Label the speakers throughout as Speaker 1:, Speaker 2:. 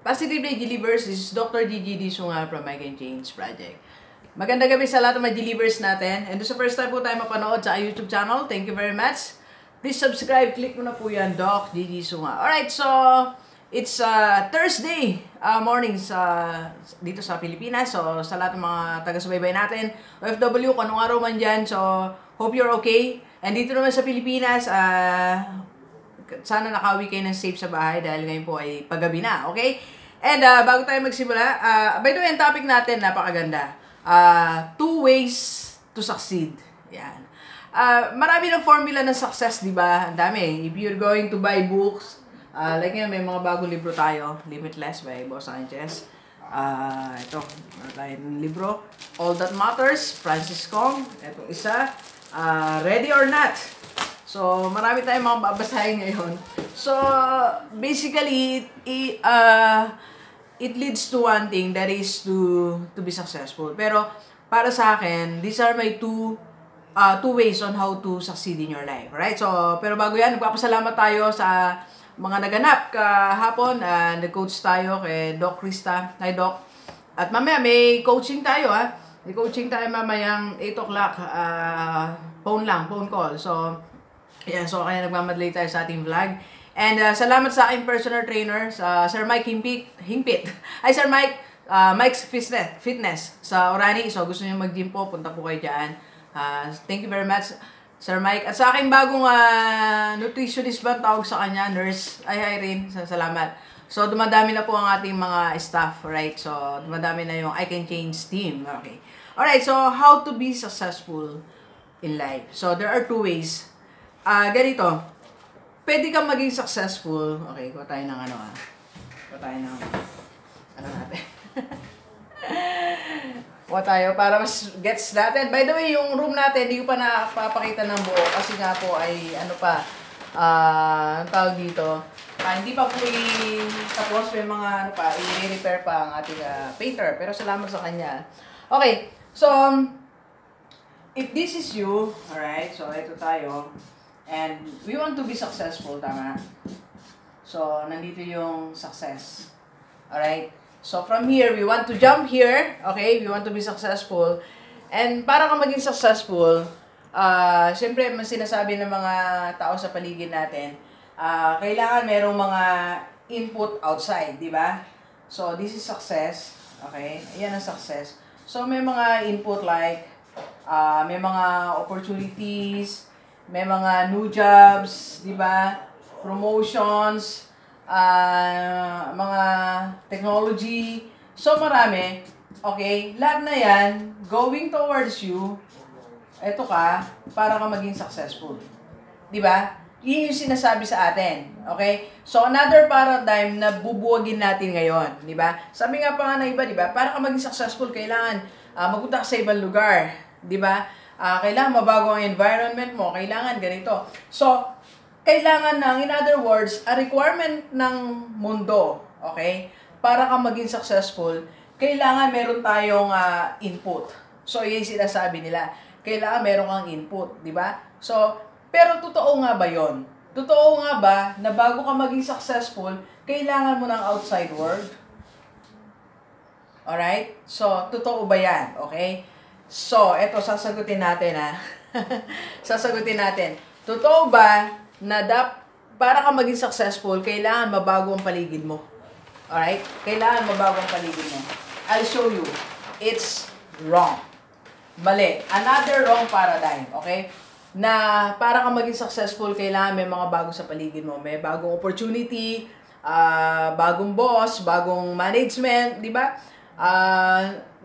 Speaker 1: Positively Delivers, this is Dr. Gigi Disunga from I Can Change Project. Magandang gabi sa lahat ng mga Delivers natin. And sa first time po tayo mapanood sa YouTube channel, thank you very much. Please subscribe, click mo na po yan, Doc Gigi Disunga. Alright, so it's Thursday morning dito sa Pilipinas. So sa lahat ng mga taga-subaybay natin, OFW, kung anong araw man dyan. So hope you're okay. And dito naman sa Pilipinas, sana nakauwi kayo ng safe sa bahay dahil ngayon po ay paggabi na, okay? And bago tayo magsimula, by the way, ang topic natin, napakaganda. 2 ways to succeed. Yan. Marami ng formula ng success, di ba? Ang dami. If you're going to buy books, like ngayon, may mga bagong libro tayo, Limitless by Boss Sanchez. Ito, tayong libro, All That Matters, Francis Kong. Ito isa, Ready or Not. So, marami tayong mga babasahin ngayon. So, basically, it leads to one thing, that is to be successful. Pero, para sa akin, these are my two ways on how to succeed in your life. Right? So, pero bago yan, nagpapasalamat tayo sa mga naganap kahapon. Nag-coach tayo kay Doc Krista. Hi, Doc. At mamaya, may coaching tayo, ha? May coaching tayo mamayang 8 o'clock. Phone call. So, yeah, so kaya nagmamadali tayo sa ating vlog. And salamat sa aking personal trainer, sa Sir Mike Hingpit. Hi Sir Mike, Mike's Fitness sa Orani. So gusto niyo mag-gym po, punta po kayo dyan. Thank you very much Sir Mike. At sa aking bagong nutritionist ba tawag sa kanya, nurse, ay rin, salamat. So dumadami na po ang ating mga staff, right? So dumadami na yung I Can Change team. Okay. Alright, so how to be successful in life? So there are 2 ways. Ganito, pwede kang maging successful. Okay, kuha tayo ng kuha tayo ng, natin. Kuha tayo para mas gets natin. By the way, yung room natin, hindi ko pa napapakita ng buo kasi nga po ay, ang tawag dito, hindi pa po tapos may mga, i-repair pa ang ating painter. Pero salamat sa kanya. Okay, so, if this is you, alright, so ito tayo. And we want to be successful, tama? So, nandito yung success. Alright? So, from here, we want to jump here. Okay? We want to be successful. And para ka maging successful, siyempre, mas sinasabi ng mga tao sa paligid natin, kailangan merong mga input outside, di ba? So, this is success. Okay? Ayan ang success. So, may mga input like, may mga opportunities, may mga new jobs, di ba? Promotions, mga technology. So, marami. Okay? Lahat na yan, going towards you, eto ka, para ka maging successful. Di ba? Yun yung sinasabi sa atin. Okay? So, another paradigm na bubuwagin natin ngayon. Di ba? Sabi nga pa nga na iba, di ba? Para ka maging successful, kailangan magpunta ka sa ibang lugar. Di ba? Kailangan mabago ang environment mo, kailangan ganito. So, kailangan in other words, a requirement ng mundo, okay? Para ka maging successful, kailangan meron tayong input. So, yun yung sinasabi nila. Kailangan meron kang input, di ba? So, pero totoo nga ba yon? Totoo nga ba na bago ka maging successful, kailangan mo ng outside world? Alright? So, totoo ba yan? Okay? So, eto, sasagutin natin, sasagutin natin. Totoo ba na para ka maging successful, kailangan mabago ang paligid mo? Alright? Kailangan mabago ang paligid mo. I'll show you. It's wrong. Mali. Another wrong paradigm, okay? Na para ka maging successful, kailangan may mga bago sa paligid mo. May bagong opportunity, bagong boss, bagong management, di ba?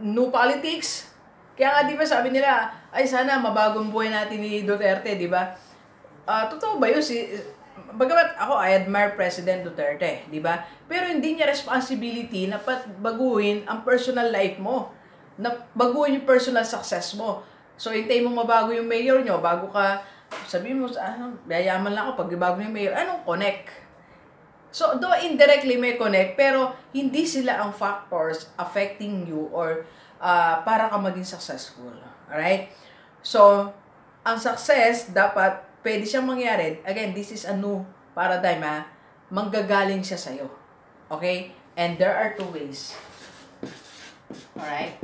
Speaker 1: New politics. Kaya nga, di ba, sabi nila, ay sana mabagong buhay natin ni Duterte, di ba? Totoo ba yun? Bagamat ako, I admire President Duterte, di ba? Pero hindi niya responsibility na baguhin ang personal life mo. Na baguhin yung personal success mo. So, hintayin mo mabago yung mayor nyo, bago ka, sabihin mo, yayaman lang ako pag bago yung mayor. Anong connect? So, though indirectly may connect, pero hindi sila ang factors affecting you or para ka maging successful. Alright? So, ang success, dapat, pwede siyang mangyari. Again, this is a new paradigm, manggagaling siya sa'yo. Okay? And there are two ways. Alright?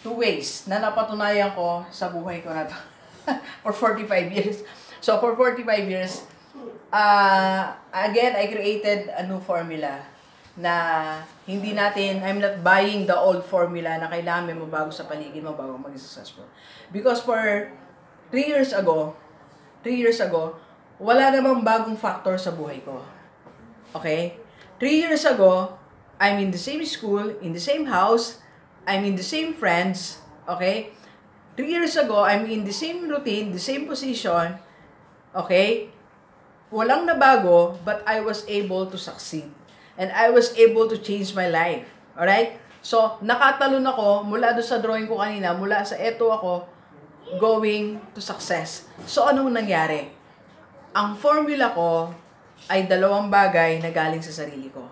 Speaker 1: Two ways na napatunayan ko sa buhay ko na to. For 45 years. So, for 45 years, again, I created a new formula na hindi natin, I'm not buying the old formula na kailangan mo bago sa paligid mo bago maging successful. Because for 3 years ago, wala namang bagong factor sa buhay ko. Okay? 3 years ago, I'm in the same school, in the same house, I'm in the same friends. Okay? 3 years ago, I'm in the same routine, the same position. Okay? Walang nabago, but I was able to succeed. And I was able to change my life. Alright? So, nakatalon ako mula doon sa drawing ko kanina, mula sa eto ako, going to success. So, anong nangyari? Ang formula ko ay dalawang bagay na galing sa sarili ko.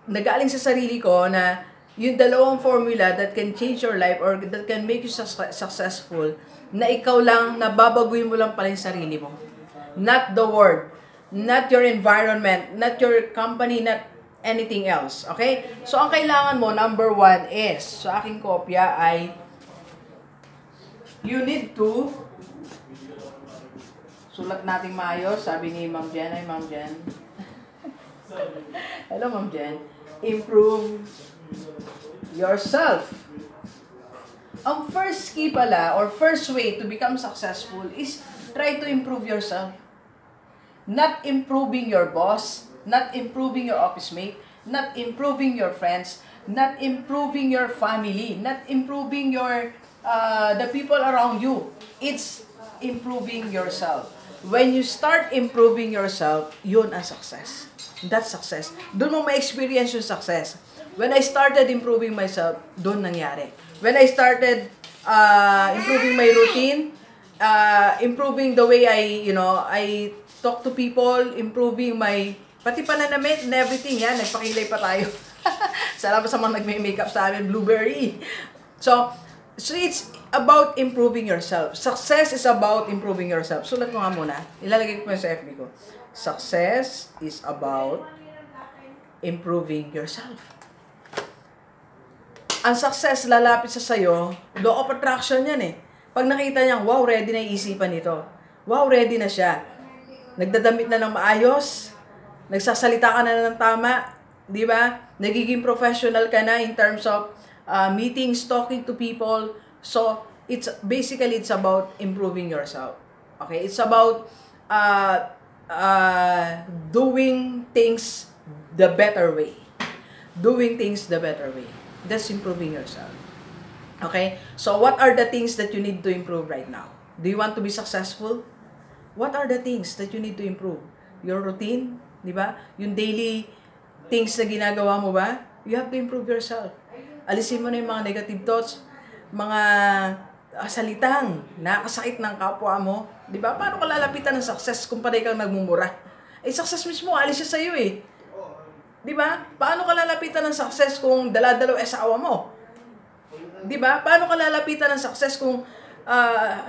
Speaker 1: Nagaling sa sarili ko na yung dalawang formula that can change your life or that can make you successful, na ikaw lang, nababaguhin mo lang pala yung sarili mo. Not the world, not your environment, not your company, not anything else. Okay? So, ang kailangan mo, number 1 is, sa aking kopya ay, you need to, sulat natin maayos, sabi ni Ma'am Jen, ay Ma'am Jen. Hello, Ma'am Jen. Improve yourself. Ang first key pala, or first way to become successful is try to improve yourself. Not improving your boss, not improving your office mate, not improving your friends, not improving your family, not improving the people around you. It's improving yourself. When you start improving yourself, yun ang success. That's success. Doon mo ma-experience yung success. When I started improving myself, doon nangyari. When I started improving my routine, improving the way I talk to people, improving pati pananamit and everything, yan, nagpakilay pa tayo. Salamat sa mga nagme-makeup sa amin, Blueberry. So it's about improving yourself. Success is about improving yourself. Sulat mo nga muna. Ilalagay ko sa FB ko. Success is about improving yourself. Ang success lalapit sa sayo, law of attraction yan eh. Pag nakita niya, wow, ready na iisipan nito. Wow, ready na siya. Nagdadamit na ng maayos, nagsasalita ka na ng tama, di ba? Nagiging professional ka na in terms of meetings, talking to people. So, it's about improving yourself. Okay? It's about doing things the better way. Doing things the better way. That's improving yourself. Okay? So, what are the things that you need to improve right now? Do you want to be successful? What are the things that you need to improve? Your routine, di ba? Yung daily things na ginagawa mo ba? You have to improve yourself. Alisin mo na yung mga negative thoughts, mga salitang nakakasakit ng kapwa mo. Di ba? Paano ka lalapitan ng success kung panay kang nagmumura? Eh, success mismo, alis siya sa'yo eh. Di ba? Paano ka lalapitan ng success kung dala-dalaw asawa mo? Di ba? Paano ka lalapitan ng success kung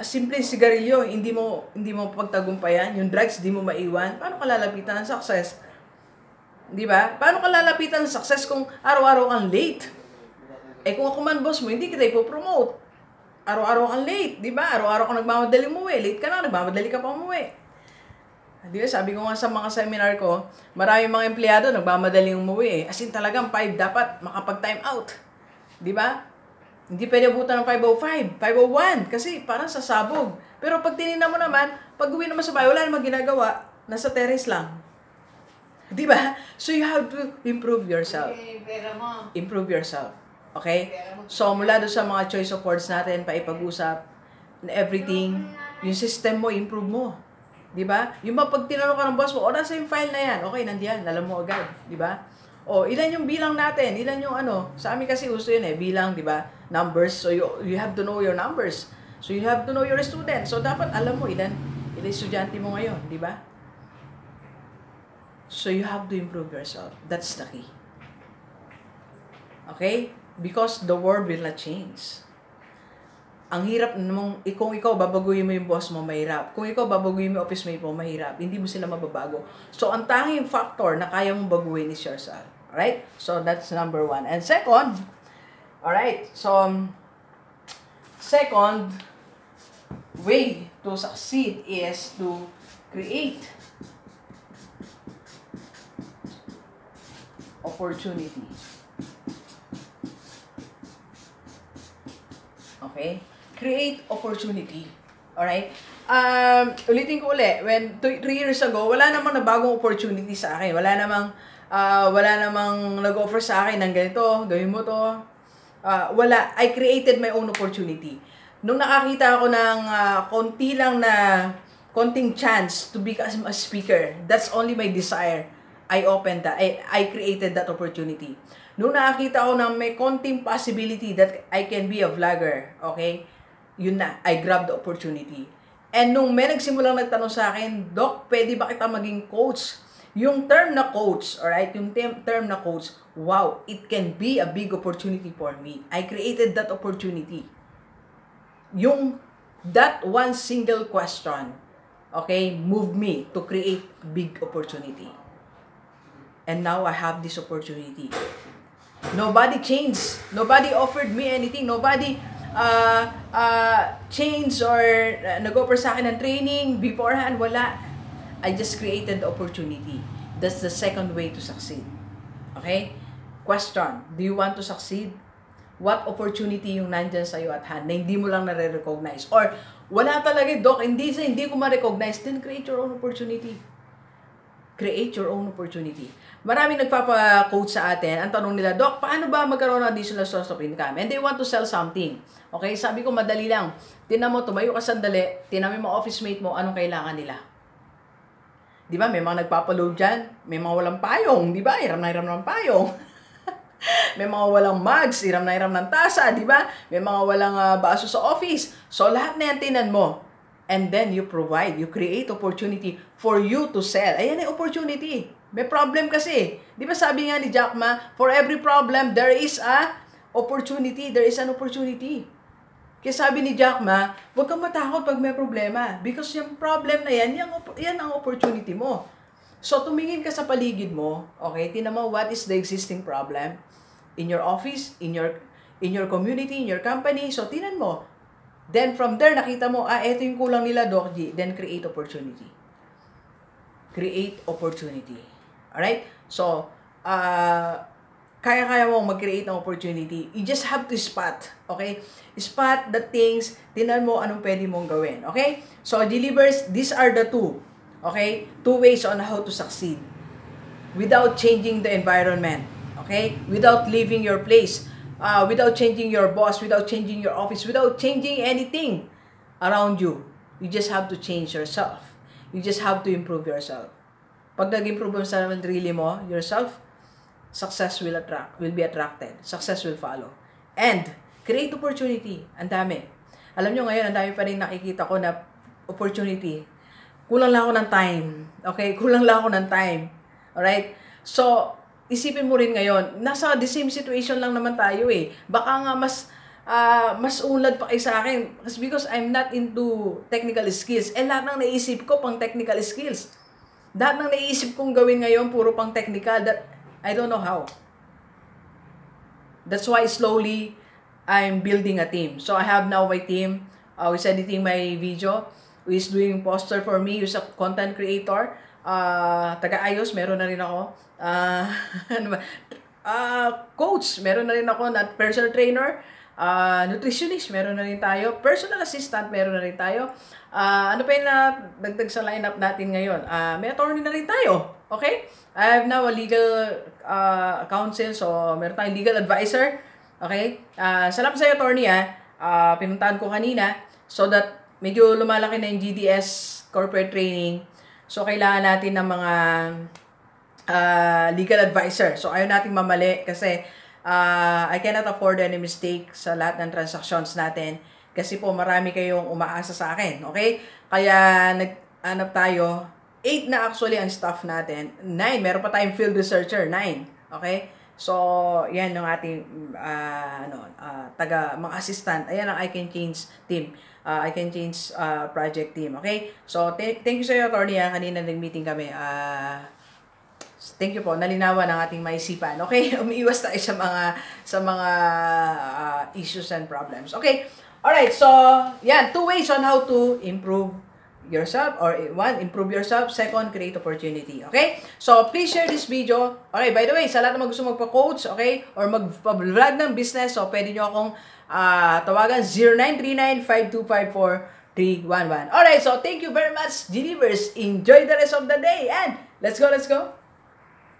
Speaker 1: simpleng sigarilyo, hindi mo pagtagumpayan, yung drugs, hindi mo maiwan? Paano ka lalapitan ng success? Di ba? Paano ka lalapitan ng success kung araw-araw kang late? Eh kung ako man boss mo, hindi kita ipopromote. Araw-araw kang late, di ba? Araw-araw kang nagmamadali umuwi. Late ka na, nagmamadali ka pa umuwi. Di ba? Sabi ko nga sa mga seminar ko, maraming mga empleyado nagmamadaling umuwi. As in talagang 5 dapat makapag-time out. Di ba? Hindi pwede abutan ng 5:05, 5:01 kasi parang sasabog. Pero pag tinignan mo naman, pag uwi naman sa bahay, wala namang ginagawa. Nasa terrace lang. Di ba? So you have to improve yourself. Improve yourself. Okay? So mula doon sa mga choice of words natin, paipag-usap, and everything, yung system mo, improve mo. Di ba? Yung pag tinanong ka ng boss mo, nasa yung file na yan. Okay, nandiyan. Alam mo agad. Di ba? Ilan yung bilang natin? Ilan yung Sa amin kasi uso yun eh. Bilang, di ba? Numbers. So you have to know your numbers. So you have to know your students. So dapat alam mo ilan estudyante mo ngayon. Di ba? So you have to improve yourself. That's the key. Okay? Because the world will not change. Ang hirap namang, kung ikaw babaguhin mo yung boss mo, mahirap. Kung ikaw babaguhin mo yung office mate mo, mahirap. Hindi mo sila mababago. So, ang tanging factor na kaya mong baguhin is yourself. Alright? So, that's number 1. And second, alright, so, second way to succeed is to create opportunity. Okay? Create opportunity. Alright? Ulitin ko ulit. When 3 years ago, wala namang nabagong opportunity sa akin. Wala namang nag-offer sa akin ng ganito, gawin mo to. Wala. I created my own opportunity. Nung nakakita ako ng konting chance to become a speaker, that's only my desire. I opened that. I created that opportunity. Nung nakakita ko ng may konting possibility that I can be a vlogger, okay? Yun na, I grabbed the opportunity. And nung may nagsimulang nagtanong sa akin, Doc, pwede ba kita maging coach? Yung term na coach, alright? Yung term na coach, wow, it can be a big opportunity for me. I created that opportunity. That one single question, okay, moved me to create big opportunity. And now I have this opportunity. Nobody changed. Nobody offered me anything. Nobody changed or nag-offer sa akin ng training beforehand. Wala. I just created the opportunity. That's the second way to succeed. Okay? Question. Do you want to succeed? What opportunity yung nandyan sa'yo at hand na hindi mo lang nare-recognize? Or wala talaga, Doc, hindi ko ma-recognize. Then create your own opportunity. Create your own opportunity. Maraming nagpapa-coach sa atin. Ang tanong nila, Doc, paano ba magkaroon ng additional source of income? And they want to sell something. Okay? Sabi ko, madali lang. Tinan mo, tumayo ka sandali. Tinan mo yung mga office mate mo, anong kailangan nila. Di ba? May mga nagpapaload dyan. May mga walang payong. Di ba? Hiram na hiram ng payong. May mga walang mugs. Hiram na hiram ng tasa. Di ba? May mga walang baso sa office. So, lahat na yan tinan mo. And then you provide, you create opportunity for you to sell. Ayan ay opportunity. May problem kasi. Di ba sabi nga ni Jack Ma, for every problem, there is a opportunity. There is an opportunity. Kaya sabi ni Jack Ma, huwag kang matakot pag may problema. Because yung problem na yan ang opportunity mo. So, tumingin ka sa paligid mo, okay? Tingnan mo, what is the existing problem in your office, in your community, in your company. So, tingnan mo. Then, from there, nakita mo, eto yung kulang nila, Doc G. Then, create opportunity. Create opportunity. Alright? So, kaya-kaya mo mag-create ng opportunity. You just have to spot. Okay? Spot the things, tinan mo anong pwede mong gawin. Okay? So, delivers, these are the two. Okay? 2 ways on how to succeed. Without changing the environment. Okay? Without leaving your place. Without changing your boss, without changing your office, without changing anything around you. You just have to change yourself. You just have to improve yourself. Pag nag-improve mo sa sarili mo, yourself, success will be attracted. Success will follow. And, create opportunity. Ang dami. Alam nyo ngayon, ang dami pa rin nakikita ko na opportunity. Kulang lang ako ng time. Okay? Kulang lang ako ng time. Alright? So, isipin mo rin ngayon, nasa the same situation lang naman tayo eh. Baka nga mas unlad pa kayo sa akin. Because I'm not into technical skills. Eh, lahat ng naisip ko pang technical skills. Lahat ng naisip kong gawin ngayon, puro pang technical. That I don't know how. That's why slowly, I'm building a team. So, I have now my team who's editing my video, who is doing poster for me, who's a content creator. Taga-ayos, meron na rin ako. Coach, meron na rin ako na personal trainer. Nutritionist, meron na rin tayo. Personal assistant, meron na rin tayo. Ano pa yung dagdag sa lineup natin ngayon? May attorney na rin tayo. Okay? I have now a legal counsel. So, meron tayong legal advisor. Okay? Salamat sa iyo, attorney pinuntahan ko kanina so that medyo lumalaki na yung GDS corporate training. So, kailangan natin ng mga legal advisor. So, ayaw nating mamali kasi I cannot afford any mistake sa lahat ng transactions natin kasi po marami kayong umaasa sa akin. Okay? Kaya nag-anap tayo. 8 na actually ang staff natin. 9. Meron pa tayong field researcher. 9. Okay? So, yan yung ating mga assistant. Ayan ang I Can Change team. I Can Change project team. Okay? So, thank you sa iyo, Attorney. Kanina nag-meeting kami. Thank you po. Nalinawan ang ating maisipan. Okay? Umiiwas tayo sa mga issues and problems. Okay? Alright, so, yan. 2 ways on how to improve yourself, or 1, improve yourself. 2, create opportunity. Okay? So, please share this video. Okay, by the way, sa lahat na gusto magpa-coach, okay, or magpa-vlog ng business, so, pwede nyo akong tawagan 0939-5254-311. Alright, so, thank you very much, Delivers. Enjoy the rest of the day, and let's go, let's go!